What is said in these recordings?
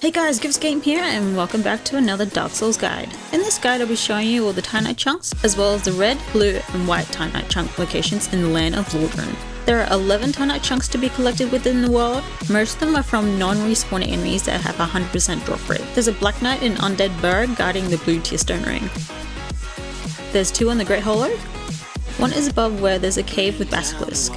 Hey guys, Girlvsgame here and welcome back to another Dark Souls guide. In this guide I'll be showing you all the Titanite Chunks, as well as the Red, Blue and White Titanite Chunk locations in the land of Londo. There are 11 Titanite Chunks to be collected within the world. Most of them are from non-respawning enemies that have a 100% drop rate. There's a Black Knight in Undead Burg guarding the blue tier stone ring. There's 2 on the Great Hollow. One is above where there's a cave with Basilisk.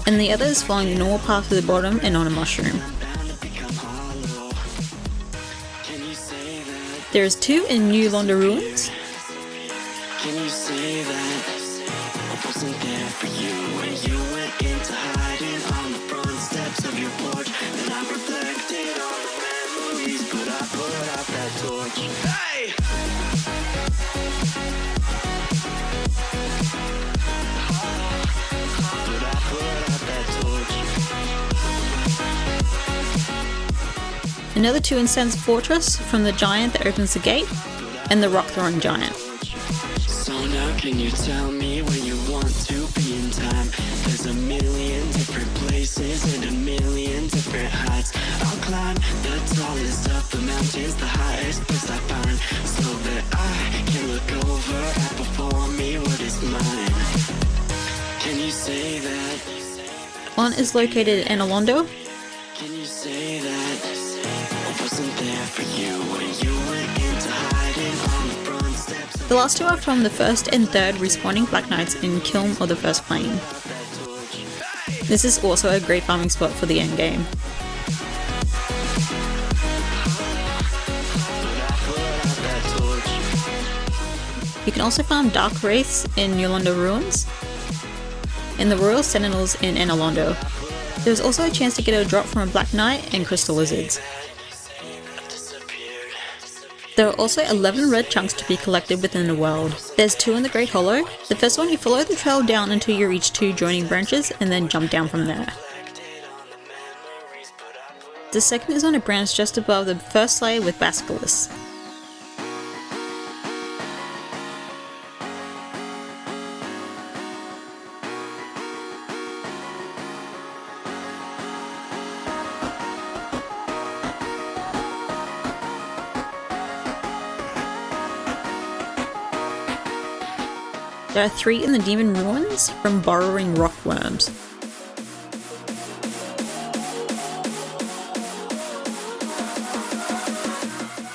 And the other is following the normal path to the bottom and on a mushroom. There is 2 in New Londo Ruins. Can you say that I wasn't there for you when you went into hiding on the front steps of your porch? And I reflected on the memories, but I put out that torch. Hey! But I put out that torch. Another 2 in Sens Fortress from the giant that opens the gate, and the rock throwing giant. So now can you tell me where you want to be in time? There's a million different places and a million different heights. I'll climb the tallest of the mountains, the highest place I find, so that I can look over at before me what is mine. Can you say that? One is located in Anor Londo. Can you say that I wasn't there for you when you went into hiding on the front steps? The last 2 are from the first and third respawning Black Knights in Kiln or the First Flame. This is also a great farming spot for the end game. You can also farm Dark Wraiths in New Londo Ruins, and the Royal Sentinels in Anor Londo. There's also a chance to get a drop from a Black Knight and Crystal Lizards. There are also 11 red chunks to be collected within the world. There's 2 in the Great Hollow. The first one, you follow the trail down until you reach 2 joining branches and then jump down from there. The second is on a branch just above the first layer with Basilisk. There are 3 in the Demon Ruins from burrowing rock worms.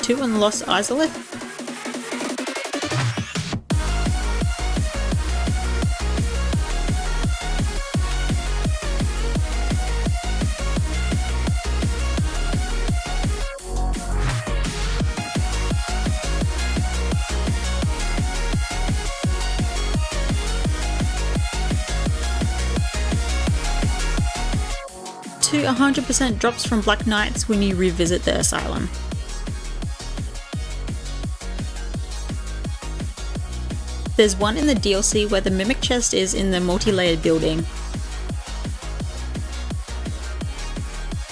Two in the Lost Izalith. Two 100% drops from Black Knights when you revisit the Asylum. There's 1 in the DLC where the Mimic chest is in the multi-layered building.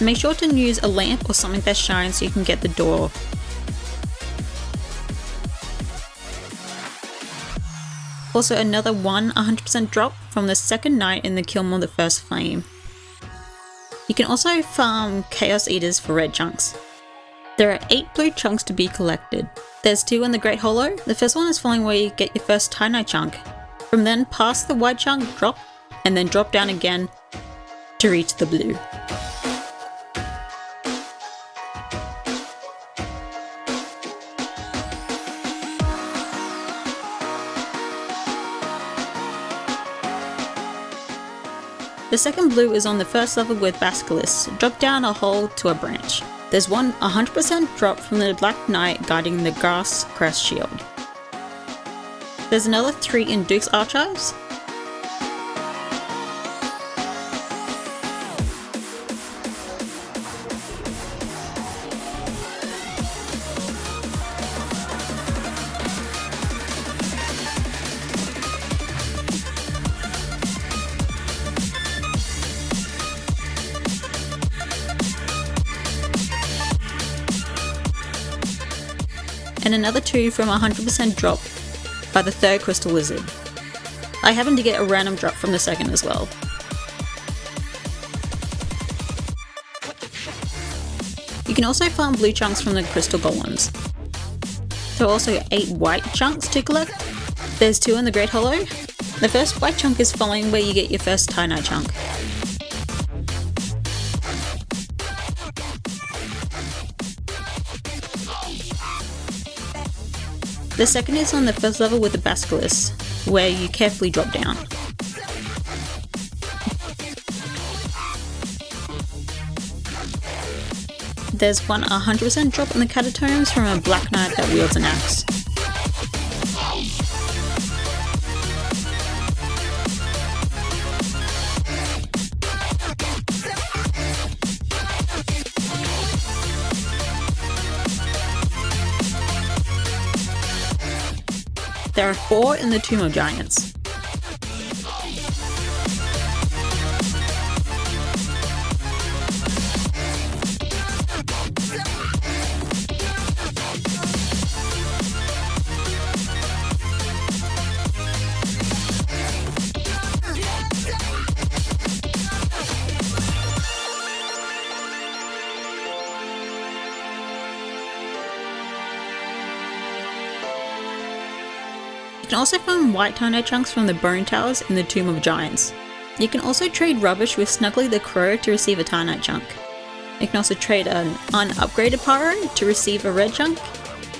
Make sure to use a lamp or something that shines so you can get the door. Also another 100% drop from the second night in the Kiln of the First Flame. You can also farm Chaos Eaters for red chunks. There are 8 blue chunks to be collected. There's 2 in the Great Hollow. The first one is following where you get your first Titanite chunk. From then past the white chunk, drop, and then drop down again to reach the blue. The second blue is on the first level with Basilisk. Drop down a hole to a branch. There's 1 100% drop from the Black Knight guarding the Grass Crest Shield. There's another 3 in Duke's Archives. and another 2 from 100% drop by the third crystal lizard. I happened to get a random drop from the second as well. You can also farm blue chunks from the crystal golems. There are also 8 white chunks to collect. There's 2 in the Great Hollow. The first white chunk is following where you get your first Titanite chunk. The second is on the first level with the Basilisk, where you carefully drop down. There's one 100% drop in the Catacombs from a Black Knight that wields an axe. There are 4 in the Tomb of Giants. You can also find White Titanite Chunks from the Bone Towers in the Tomb of Giants. You can also trade rubbish with Snuggly the Crow to receive a Titanite Chunk. You can also trade an unupgraded Pyro to receive a red chunk,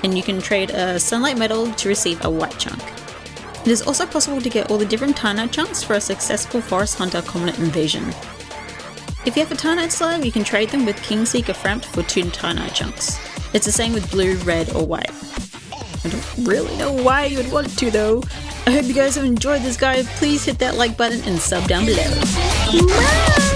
and you can trade a Sunlight Metal to receive a white chunk. It is also possible to get all the different Titanite Chunks for a successful Forest Hunter Covenant invasion. If you have a Titanite slab, you can trade them with Kingseeker Frampt for 2 Titanite Chunks. It's the same with blue, red, or white. I don't really know why you would want to though. I hope you guys have enjoyed this guide. Please hit that like button and sub down below. Bye!